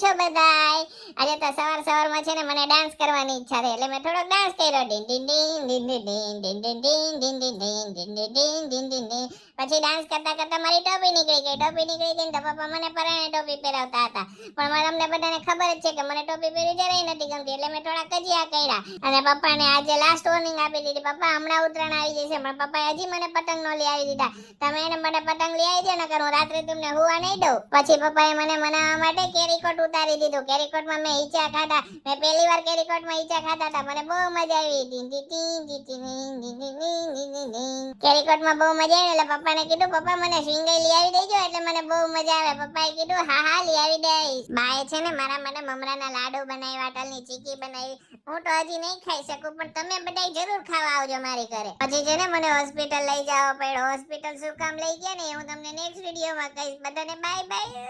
છો બધાય? આજે તો સવારમાં છે ને મને ડાન્સ કરવાની ઈચ્છા થઈ એટલે મેં થોડોક ડાન્સ કર્યો. Dean dean dean dean dean dean dean dean dean dean dean dean dean dean dean dean. પછી ડાન્સ કરતા મારી ટોપી નીકળી ગઈ ને તો પપ્પા મને પરાણે ટોપી પહેરાવતા હતા. પણ તમને બધાને ખબર જ છે કે મને ટોપી પહેરવી જરાય નથી ગમતી એટલે મેં થોડા કજિયા કર્યા અને પપ્પાને આજે લાસ્ટ વોર્નિંગ આપી દીધી. પપ્પા હમણાં ઉત્તરાયણ આવી જશે પણ પપ્પાએ હજી મને પતંગ નો લઈ આવી દીધા. તમે એને મને પતંગ લઈ આવી દો ને કરું રાત્રે તમને હુવા નહીં દઉં. પછી પપ્પાએ મને મનાવવા માટે કેરીકોટ ઉતારી દીધું. કેરીકોટમાં મેં ઈચા ખાધા. મેં પહેલી વાર કેરીકોટમાં ઈચા ખાધા હતા. મને બહુ મજા આવી. કેરીકોટમાં બહુ મજા આવી એટલે પપ્પાને કીધું પપ્પા મને સિંગાઈ લઈ આવી દેજો એટલે મને બહુ મજા આવે. પપ્પાએ કીધું હા હા લઈ આવી દઈશ. બાએ છે ને મારા માટે મમરાના લાડુ બનાવ્યા, તલની ચીકી બનાવી. હું તો હજી નહીં ખાઈ શકું પણ તમે બધા જરૂર ખાવા આવજો મારી ઘરે. પછી છે ને મને હોસ્પિટલ લઈ જવા પડ્યો. હોસ્પિટલ શું કામ લઈ ગયા ને હું તમને નેક્સ્ટ વિડીયોમાં કહીશ. બધાને બાય બાય.